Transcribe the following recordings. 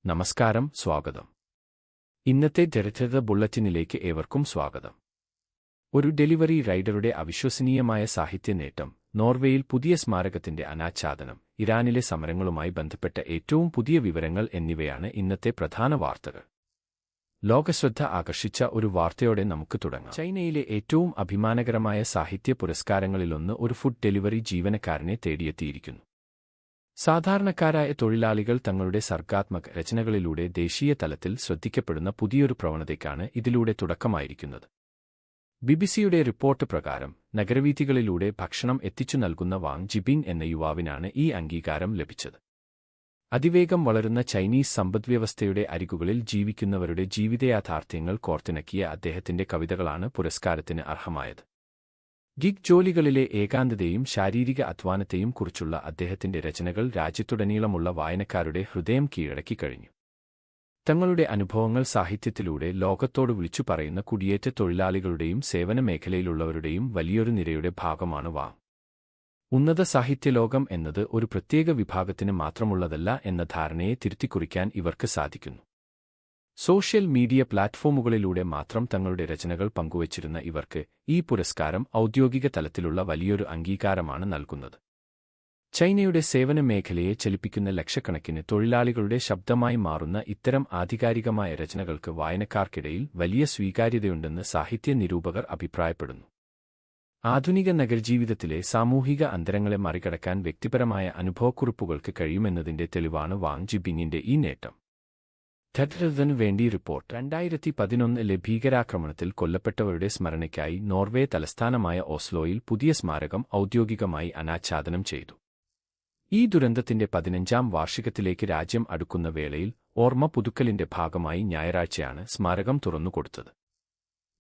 നമസ്കാരം, സ്വാഗതം. ഇന്നത്തെ ചരിത്ര ബുള്ളറ്റിനിലേക്ക് ഏവർക്കും സ്വാഗതം. ഒരു ഡെലിവറി റൈഡറുടെ അവിശ്വസനീയമായ സാഹിത്യ നേട്ടം, നോർവേയിൽ പുതിയ സ്മാരകത്തിന്റെ അനാച്ഛാദനം, ഇറാനിലെ സമരങ്ങളുമായി ബന്ധപ്പെട്ട ഏറ്റവും പുതിയ വിവരങ്ങൾ എന്നിവയാണ് ഇന്നത്തെ പ്രധാന വാർത്തകൾ. ലോകശ്രദ്ധ ആകർഷിച്ച ഒരു വാർത്തയോടെ നമുക്ക് തുടങ്ങാം. ചൈനയിലെ ഏറ്റവും അഭിമാനകരമായ സാഹിത്യ പുരസ്കാരങ്ങളിലൊന്ന് ഒരു ഫുഡ് ഡെലിവറി ജീവനക്കാരനെ തേടിയെത്തിയിരിക്കുന്നു. സാധാരണക്കാരായ തൊഴിലാളികൾ തങ്ങളുടെ സർഗാത്മക രചനകളിലൂടെ ദേശീയ തലത്തിൽ ശ്രദ്ധിക്കപ്പെടുന്ന പുതിയൊരു പ്രവണതയ്ക്കാണ് ഇതിലൂടെ തുടക്കമായിരിക്കുന്നത്. ബിബിസിയുടെ റിപ്പോർട്ട് പ്രകാരം നഗരവീഥികളിലൂടെ ഭക്ഷണം എത്തിച്ചു നൽകുന്ന വാങ് ജിബിങ് എന്ന യുവാവിനാണ് ഈ അംഗീകാരം ലഭിച്ചത്. അതിവേഗം വളരുന്ന ചൈനീസ് സമ്പദ്വ്യവസ്ഥയുടെ അരികുകളിൽ ജീവിക്കുന്നവരുടെ ജീവിതയാഥാർത്ഥ്യങ്ങൾ കോർത്തിണക്കിയ അദ്ദേഹത്തിന്റെ കവിതകളാണ് പുരസ്കാരത്തിന് അർഹമായത്. ഗിഗ് ജോലികളിലെ ഏകാന്തതയും ശാരീരിക അധ്വാനത്തെയും കുറിച്ചുള്ള അദ്ദേഹത്തിന്റെ രചനകൾ രാജ്യത്തുടനീളമുള്ള വായനക്കാരുടെ ഹൃദയം കീഴടക്കി കഴിഞ്ഞു. തങ്ങളുടെ അനുഭവങ്ങൾ സാഹിത്യത്തിലൂടെ ലോകത്തോട് വിളിച്ചു പറയുന്ന കുടിയേറ്റ തൊഴിലാളികളുടെയും സേവന മേഖലയിലുള്ളവരുടെയും വലിയൊരു നിരയുടെ ഭാഗമാണ് വാങ്. ഉന്നത സാഹിത്യലോകം എന്നത് ഒരു പ്രത്യേക വിഭാഗത്തിന് മാത്രമുള്ളതല്ല എന്ന ധാരണയെ തിരുത്തിക്കുറിക്കാൻ ഇവർക്ക് സാധിക്കുന്നു. സോഷ്യൽ മീഡിയ പ്ലാറ്റ്ഫോമുകളിലൂടെ മാത്രം തങ്ങളുടെ രചനകൾ പങ്കുവച്ചിരുന്ന ഇവർക്ക് ഈ പുരസ്കാരം ഔദ്യോഗിക തലത്തിലുള്ള വലിയൊരു അംഗീകാരമാണ് നൽകുന്നത്. ചൈനയുടെ സേവന മേഖലയെ ചലിപ്പിക്കുന്ന ലക്ഷക്കണക്കിന് തൊഴിലാളികളുടെ ശബ്ദമായി മാറുന്ന ഇത്തരം ആധികാരികമായ രചനകൾക്ക് വായനക്കാർക്കിടയിൽ വലിയ സ്വീകാര്യതയുണ്ടെന്ന് സാഹിത്യ നിരൂപകർ അഭിപ്രായപ്പെടുന്നു. ആധുനിക നഗരജീവിതത്തിലെ സാമൂഹിക അന്തരങ്ങളെ മറികടക്കാൻ വ്യക്തിപരമായ അനുഭവക്കുറിപ്പുകൾക്ക് കഴിയുമെന്നതിന്റെ തെളിവാണ് വാങ് ജിബിങ്ങിന്റെ ഈ നേട്ടം. ധർത്തനു വേണ്ടി റിപ്പോർട്ട്. 2011 ഭീകരാക്രമണത്തിൽ കൊല്ലപ്പെട്ടവരുടെ സ്മരണയ്ക്കായി നോർവേ തലസ്ഥാനമായ ഓസ്ലോയിൽ പുതിയ സ്മാരകം ഔദ്യോഗികമായി അനാച്ഛാദനം ചെയ്തു. ഈ ദുരന്തത്തിന്റെ 15ാം വാർഷികത്തിലേക്ക് രാജ്യം അടുക്കുന്ന വേളയിൽ ഓർമ്മ പുതുക്കലിന്റെ ഭാഗമായി ഞായറാഴ്ചയാണ് സ്മാരകം തുറന്നുകൊടുത്തത്.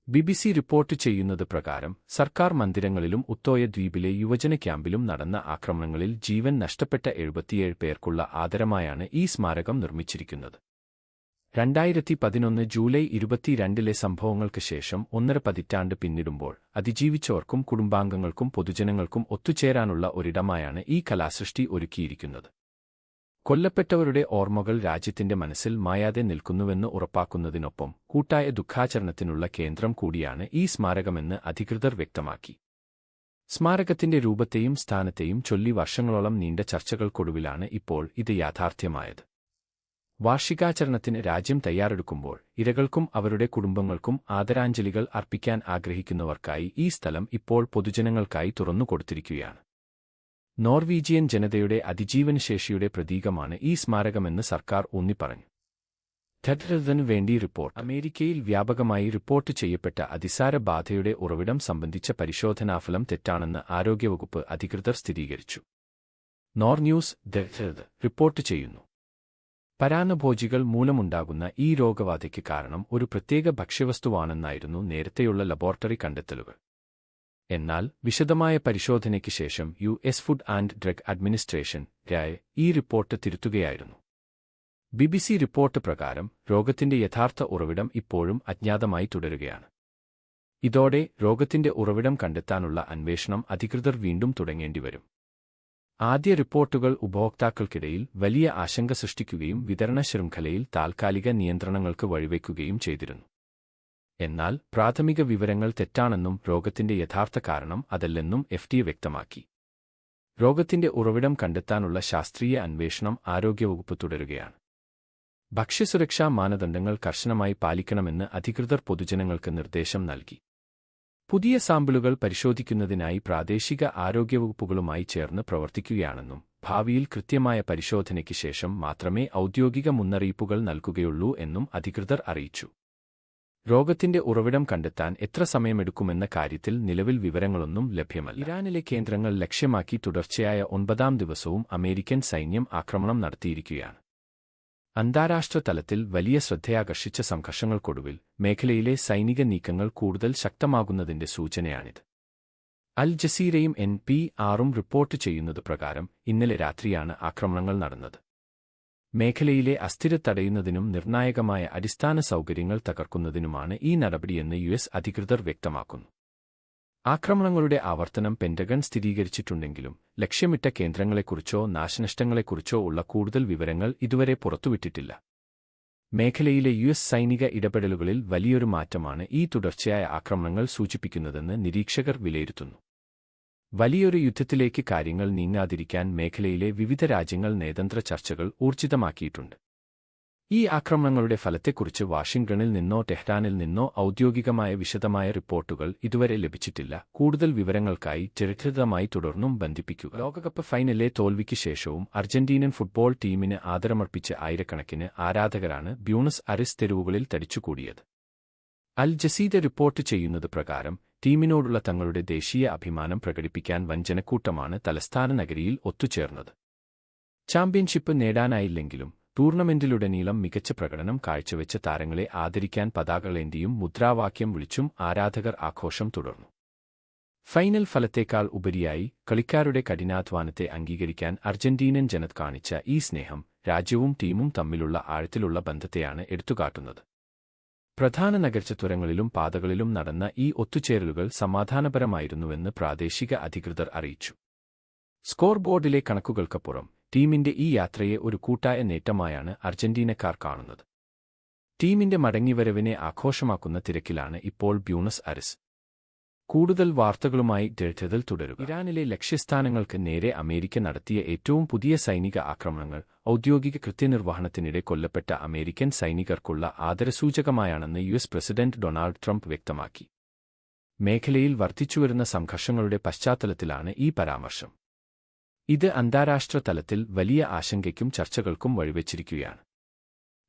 ബിബിസി റിപ്പോർട്ട് ചെയ്യുന്നത് പ്രകാരം സർക്കാർ മന്ദിരങ്ങളിലും ഉത്തോയ ദ്വീപിലെ യുവജന ക്യാമ്പിലും നടന്ന ആക്രമണങ്ങളിൽ ജീവൻ നഷ്ടപ്പെട്ട 77 പേർക്കുള്ള ആദരമായാണ് ഈ സ്മാരകം നിർമ്മിച്ചിരിക്കുന്നത്. 2011 ജൂലൈ 22 സംഭവങ്ങൾക്ക് ശേഷം 1.5 പതിറ്റാണ്ട് പിന്നിടുമ്പോൾ അതിജീവിച്ചവർക്കും കുടുംബാംഗങ്ങൾക്കും പൊതുജനങ്ങൾക്കും ഒത്തുചേരാനുള്ള ഒരിടമായാണ് ഈ കലാസൃഷ്ടി ഒരുക്കിയിരിക്കുന്നത്. കൊല്ലപ്പെട്ടവരുടെ ഓർമ്മകൾ രാജ്യത്തിന്റെ മനസ്സിൽ മായാതെ നിൽക്കുന്നുവെന്ന് ഉറപ്പാക്കുന്നതിനൊപ്പം കൂട്ടായ ദുഃഖാചരണത്തിനുള്ള കേന്ദ്രം കൂടിയാണ് ഈ സ്മാരകമെന്ന് അധികൃതർ വ്യക്തമാക്കി. സ്മാരകത്തിന്റെ രൂപത്തെയും സ്ഥാനത്തെയും ചൊല്ലി വർഷങ്ങളോളം നീണ്ട ചർച്ചകൾക്കൊടുവിലാണ് ഇപ്പോൾ ഇത് യാഥാർത്ഥ്യമായത്. വാർഷികാചരണത്തിന് രാജ്യം തയ്യാറെടുക്കുമ്പോൾ ഇരകൾക്കും അവരുടെ കുടുംബങ്ങൾക്കും ആദരാഞ്ജലികൾ അർപ്പിക്കാൻ ആഗ്രഹിക്കുന്നവർക്കായി ഈ സ്ഥലം ഇപ്പോൾ പൊതുജനങ്ങൾക്കായി തുറന്നുകൊടുത്തിരിക്കുകയാണ്. നോർവീജിയൻ ജനതയുടെ അതിജീവനശേഷിയുടെ പ്രതീകമാണ് ഈ സ്മാരകമെന്ന് സർക്കാർ ഊന്നിപ്പറഞ്ഞു. ധർത്തനു വേണ്ടി റിപ്പോർട്ട്. അമേരിക്കയിൽ വ്യാപകമായി റിപ്പോർട്ട് ചെയ്യപ്പെട്ട അതിസാര ബാധയുടെ ഉറവിടം സംബന്ധിച്ച പരിശോധനാഫലം തെറ്റാണെന്ന് ആരോഗ്യവകുപ്പ് അധികൃതർ സ്ഥിരീകരിച്ചു. നോർ ന്യൂസ് റിപ്പോർട്ട് ചെയ്യുന്നു. പരാന്നഭോജികൾ മൂലമുണ്ടാകുന്ന ഈ രോഗബാധയ്ക്ക് കാരണം ഒരു പ്രത്യേക ഭക്ഷ്യവസ്തുവാണെന്നായിരുന്നു നേരത്തെയുള്ള ലബോറട്ടറി കണ്ടെത്തലുകൾ. എന്നാൽ വിശദമായ പരിശോധനയ്ക്ക് ശേഷം US food and drug administration ഈ റിപ്പോർട്ട് തിരുത്തുകയായിരുന്നു. ബിബിസി റിപ്പോർട്ട് പ്രകാരം രോഗത്തിന്റെ യഥാർത്ഥ ഉറവിടം ഇപ്പോഴും അജ്ഞാതമായി തുടരുകയാണ്. ഇതോടെ രോഗത്തിന്റെ ഉറവിടം കണ്ടെത്താനുള്ള അന്വേഷണം അധികൃതർ വീണ്ടും തുടങ്ങേണ്ടിവരും. ആദ്യ റിപ്പോർട്ടുകൾ ഉപഭോക്താക്കൾക്കിടയിൽ വലിയ ആശങ്ക സൃഷ്ടിക്കുകയും വിതരണ ശൃംഖലയിൽ താൽക്കാലിക നിയന്ത്രണങ്ങൾക്ക് വഴിവെക്കുകയും ചെയ്തിരുന്നു. എന്നാൽ പ്രാഥമിക വിവരങ്ങൾ തെറ്റാണെന്നും രോഗത്തിന്റെ യഥാർത്ഥ കാരണം അതല്ലെന്നും FDA വ്യക്തമാക്കി. രോഗത്തിന്റെ ഉറവിടം കണ്ടെത്താനുള്ള ശാസ്ത്രീയ അന്വേഷണം ആരോഗ്യവകുപ്പ് തുടരുകയാണ്. ഭക്ഷ്യസുരക്ഷാ മാനദണ്ഡങ്ങൾ കർശനമായി പാലിക്കണമെന്ന് അധികൃതർ പൊതുജനങ്ങൾക്ക് നിർദ്ദേശം നൽകി. പുതിയ സാമ്പിളുകൾ പരിശോധിക്കുന്നതിനായി പ്രാദേശിക ആരോഗ്യവകുപ്പുകളുമായി ചേർന്ന് പ്രവർത്തിക്കുകയാണെന്നും ഭാവിയിൽ കൃത്യമായ പരിശോധനയ്ക്ക് ശേഷം മാത്രമേ ഔദ്യോഗിക മുന്നറിയിപ്പുകൾ നൽകുകയുള്ളൂ എന്നും അധികൃതർ അറിയിച്ചു. രോഗത്തിന്റെ ഉറവിടം കണ്ടെത്താൻ എത്ര സമയമെടുക്കുമെന്ന കാര്യത്തിൽ നിലവിൽ വിവരങ്ങളൊന്നും ലഭ്യമല്ല. ഇറാനിലെ കേന്ദ്രങ്ങൾ ലക്ഷ്യമാക്കി തുടർച്ചയായ 9ാം ദിവസവും അമേരിക്കൻ സൈന്യം ആക്രമണം നടത്തിയിരിക്കുകയാണ്. അന്താരാഷ്ട്ര തലത്തിൽ വലിയ ശ്രദ്ധയാകർഷിച്ച സംഘർഷങ്ങൾക്കൊടുവിൽ മേഖലയിലെ സൈനിക നീക്കങ്ങൾ കൂടുതൽ ശക്തമാകുന്നതിന്റെ സൂചനയാണിത്. അൽ ജസീറയും NPRും റിപ്പോർട്ട് ചെയ്യുന്നത് പ്രകാരം ഇന്നലെ രാത്രിയാണ് ആക്രമണങ്ങൾ നടന്നത്. മേഖലയിലെ അസ്ഥിരത തടയുന്നതിനും നിർണായകമായ അടിസ്ഥാന സൗകര്യങ്ങൾ തകർക്കുന്നതിനുമാണ് ഈ നടപടിയെന്ന് US അധികൃതർ വ്യക്തമാക്കുന്നു. ആക്രമണങ്ങളുടെ ആവർത്തനം പെന്റഗൺ സ്ഥിരീകരിച്ചിട്ടുണ്ടെങ്കിലും ലക്ഷ്യമിട്ട കേന്ദ്രങ്ങളെക്കുറിച്ചോ നാശനഷ്ടങ്ങളെക്കുറിച്ചോ ഉള്ള കൂടുതൽ വിവരങ്ങൾ ഇതുവരെ പുറത്തുവിട്ടിട്ടില്ല. മേഖലയിലെ യുഎസ് സൈനിക ഇടപെടലുകളിൽ വലിയൊരു മാറ്റമാണ് ഈ തുടർച്ചയായ ആക്രമണങ്ങൾ സൂചിപ്പിക്കുന്നതെന്ന് നിരീക്ഷകർ വിലയിരുത്തുന്നു. വലിയൊരു യുദ്ധത്തിലേക്ക് കാര്യങ്ങൾ നീങ്ങാതിരിക്കാൻ മേഖലയിലെ വിവിധ രാജ്യങ്ങൾ നയതന്ത്ര ചർച്ചകൾ ഊർജിതമാക്കിയിട്ടുണ്ട്. ഈ ആക്രമണങ്ങളുടെ ഫലത്തെക്കുറിച്ച് വാഷിംഗ്ടണിൽ നിന്നോ ടെഹ്റാനിൽ നിന്നോ ഔദ്യോഗികമായ വിശദമായ റിപ്പോർട്ടുകൾ ഇതുവരെ ലഭിച്ചിട്ടില്ല. കൂടുതൽ വിവരങ്ങൾക്കായി ചരിത്രമായി തുടർന്നും ബന്ധിപ്പിക്കുക. ലോകകപ്പ് ഫൈനലിലെ തോൽവിക്ക് ശേഷവും അർജന്റീനൻ ഫുട്ബോൾ ടീമിന് ആദരമർപ്പിച്ച് ആയിരക്കണക്കിന് ആരാധകരാണ് ബ്യൂണസ് അയർസ് തെരുവുകളിൽ തടിച്ചുകൂടിയത്. അൽ ജസീറ റിപ്പോർട്ട് ചെയ്യുന്നത് പ്രകാരം ടീമിനോടുള്ള തങ്ങളുടെ ദേശീയ അഭിമാനം പ്രകടിപ്പിക്കാൻ വഞ്ചനക്കൂട്ടമാണ് തലസ്ഥാന നഗരിയിൽ ഒത്തുചേർന്നത്. ചാമ്പ്യൻഷിപ്പ് നേടാനായില്ലെങ്കിലും ടൂർണമെന്റിലുടനീളം മികച്ച പ്രകടനം കാഴ്ചവെച്ച താരങ്ങളെ ആദരിക്കാൻ പതാകകളേന്തിയും മുദ്രാവാക്യം വിളിച്ചും ആരാധകർ ആഘോഷം തുടർന്നു. ഫൈനൽ ഫലത്തേക്കാൾ ഉപരിയായി കളിക്കാരുടെ കഠിനാധ്വാനത്തെ അംഗീകരിക്കാൻ അർജന്റീനൻ ജനത കാണിച്ച ഈ സ്നേഹം രാജ്യവും ടീമും തമ്മിലുള്ള ആഴത്തിലുള്ള ബന്ധത്തെയാണ് എടുത്തുകാട്ടുന്നത്. പ്രധാന നഗരചത്വരങ്ങളിലും പാതകളിലും നടന്ന ഈ ഒത്തുചേരലുകൾ സമാധാനപരമായിരുന്നുവെന്ന് പ്രാദേശിക അധികൃതർ അറിയിച്ചു. സ്കോർ ബോർഡിലെ കണക്കുകൾക്കപ്പുറം ടീമിന്റെ ഈ യാത്രയെ ഒരു കൂട്ടായ നേട്ടമായാണ് അർജന്റീനക്കാർ കാണുന്നത്. ടീമിന്റെ മടങ്ങിവരവിനെ ആഘോഷമാക്കുന്ന തിരക്കിലാണ് ഇപ്പോൾ ബ്യൂണസ് അയർസ്. കൂടുതൽ വാർത്തകളുമായി ഡെൽറ്റതിൽ തുടരുക. ഇറാനിലെ ലക്ഷ്യസ്ഥാനങ്ങൾക്ക് നേരെ അമേരിക്ക നടത്തിയ ഏറ്റവും പുതിയ സൈനിക ആക്രമണങ്ങൾ ഔദ്യോഗിക കൃത്യനിർവഹണത്തിനിടെ കൊല്ലപ്പെട്ട അമേരിക്കൻ സൈനികർക്കുള്ള ആദരസൂചകമായാണെന്ന് യുഎസ് പ്രസിഡന്റ് ഡൊണാൾഡ് ട്രംപ് വ്യക്തമാക്കി. മേഖലയിൽ വർദ്ധിച്ചുവരുന്ന സംഘർഷങ്ങളുടെ പശ്ചാത്തലത്തിലാണ് ഈ പരാമർശം. ഇത് അന്താരാഷ്ട്ര തലത്തിൽ വലിയ ആശങ്കയ്ക്കും ചർച്ചകൾക്കും വഴിവെച്ചിരിക്കുകയാണ്.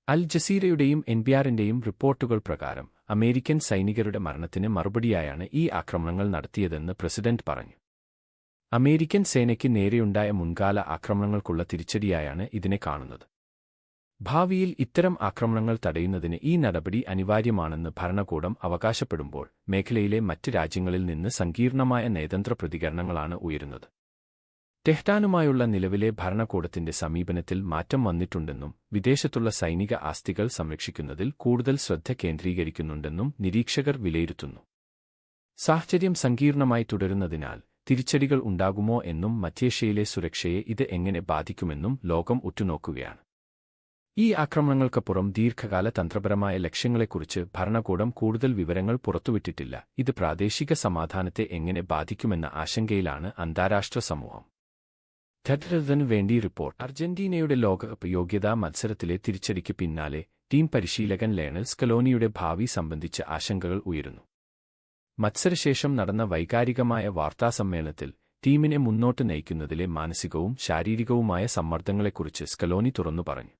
അൽ ജസീറയുടെയും എൻപിആറിന്റെയും റിപ്പോർട്ടുകൾ പ്രകാരം അമേരിക്കൻ സൈനികരുടെ മരണത്തിന് മറുപടിയായാണ് ഈ ആക്രമണങ്ങൾ നടത്തിയതെന്ന് പ്രസിഡന്റ് പറഞ്ഞു. അമേരിക്കൻ സേനയ്ക്ക് നേരെയുണ്ടായ മുൻകാല ആക്രമണങ്ങൾക്കുള്ള തിരിച്ചടിയായാണ് ഇതിനെ കാണുന്നത്. ഭാവിയിൽ ഇത്തരം ആക്രമണങ്ങൾ തടയുന്നതിന് ഈ നടപടി അനിവാര്യമാണെന്ന് ഭരണകൂടം അവകാശപ്പെടുമ്പോൾ മേഖലയിലെ മറ്റ് രാജ്യങ്ങളിൽ നിന്ന് സങ്കീർണമായ നയതന്ത്ര പ്രതികരണങ്ങളാണ് ഉയരുന്നത്. ടെഹ്റാനുമായുള്ള നിലവിലെ ഭരണകൂടത്തിന്റെ സമീപനത്തിൽ മാറ്റം വന്നിട്ടുണ്ടെന്നും വിദേശത്തുള്ള സൈനിക ആസ്തികൾ സംരക്ഷിക്കുന്നതിൽ കൂടുതൽ ശ്രദ്ധ കേന്ദ്രീകരിക്കുന്നുണ്ടെന്നും നിരീക്ഷകർ വിലയിരുത്തുന്നു. സാഹചര്യം സങ്കീർണമായി തുടരുന്നതിനാൽ തിരിച്ചടികൾ ഉണ്ടാകുമോ എന്നും മധ്യേഷ്യയിലെ സുരക്ഷയെ ഇത് എങ്ങനെ ബാധിക്കുമെന്നും ലോകം ഉറ്റുനോക്കുകയാണ്. ഈ ആക്രമണങ്ങൾക്കപ്പുറം ദീർഘകാല തന്ത്രപരമായ ലക്ഷ്യങ്ങളെക്കുറിച്ച് ഭരണകൂടം കൂടുതൽ വിവരങ്ങൾ പുറത്തുവിട്ടിട്ടില്ല. ഇത് പ്രാദേശിക സമാധാനത്തെ എങ്ങനെ ബാധിക്കുമെന്ന ആശങ്കയിലാണ് അന്താരാഷ്ട്ര സമൂഹം. ടെഹ്റാനു വേണ്ടി റിപ്പോർട്ട്. അർജന്റീനയുടെ ലോകകപ്പ് യോഗ്യതാ മത്സരത്തിലെ തിരിച്ചടിക്ക് പിന്നാലെ ടീം പരിശീലകൻ ലയണൽ സ്കലോനിയുടെ ഭാവി സംബന്ധിച്ച് ആശങ്കകൾ ഉയരുന്നു. മത്സരശേഷം നടന്ന വൈകാരികമായ വാർത്താസമ്മേളനത്തിൽ ടീമിനെ മുന്നോട്ട് നയിക്കുന്നതിലെ മാനസികവും ശാരീരികവുമായ സമ്മർദ്ദങ്ങളെക്കുറിച്ച് സ്കലോനി തുറന്നു പറഞ്ഞു.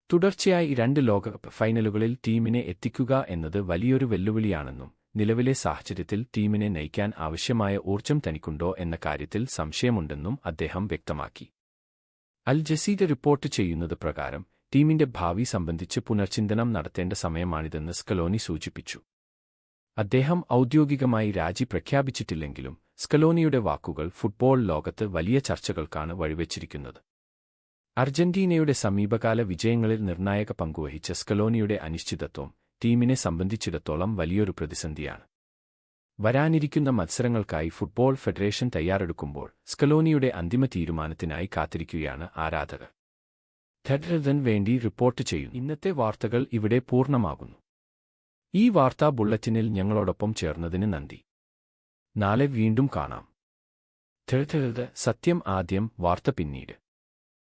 തുടർച്ചയായി 2 ലോകകപ്പ് ഫൈനലുകളിൽ ടീമിനെ എത്തിക്കുക എന്നത് വലിയൊരു വെല്ലുവിളിയാണെന്നും നിലവിലെ സാഹചര്യത്തിൽ ടീമിനെ നയിക്കാൻ ആവശ്യമായ ഊർജ്ജം തനിക്കുണ്ടോ എന്ന കാര്യത്തിൽ സംശയമുണ്ടെന്നും അദ്ദേഹം വ്യക്തമാക്കി. അൽ ജസീറ റിപ്പോർട്ട് ചെയ്യുന്നത് പ്രകാരം ടീമിന്റെ ഭാവി സംബന്ധിച്ച് പുനർചിന്തനം നടത്തേണ്ട സമയമാണിതെന്ന് സ്കലോനി സൂചിപ്പിച്ചു. അദ്ദേഹം ഔദ്യോഗികമായി രാജി പ്രഖ്യാപിച്ചിട്ടില്ലെങ്കിലും സ്കലോനിയുടെ വാക്കുകൾ ഫുട്ബോൾ ലോകത്ത് വലിയ ചർച്ചകൾക്കാണ് വഴിവെച്ചിരിക്കുന്നത്. അർജന്റീനയുടെ സമീപകാല വിജയങ്ങളിൽ നിർണായക പങ്കുവഹിച്ച സ്കലോനിയുടെ അനിശ്ചിതത്വം ടീമിനെ സംബന്ധിച്ചിടത്തോളം വലിയൊരു പ്രതിസന്ധിയാണ്. വരാനിരിക്കുന്ന മത്സരങ്ങൾക്കായി ഫുട്ബോൾ ഫെഡറേഷൻ തയ്യാറെടുക്കുമ്പോൾ സ്കലോനിയുടെ അന്തിമ തീരുമാനത്തിനായി കാത്തിരിക്കുകയാണ് ആരാധകർ. ടെഹ്റാനു വേണ്ടി റിപ്പോർട്ട് ചെയ്യുന്നു. ഇന്നത്തെ വാർത്തകൾ ഇവിടെ പൂർണ്ണമാകുന്നു. ഈ വാർത്താ ബുള്ളറ്റിനിൽ ഞങ്ങളോടൊപ്പം ചേർന്നതിന് നന്ദി. നാളെ വീണ്ടും കാണാം. ടെഹ്റാനു സത്യം ആദ്യം, വാർത്ത പിന്നീട്.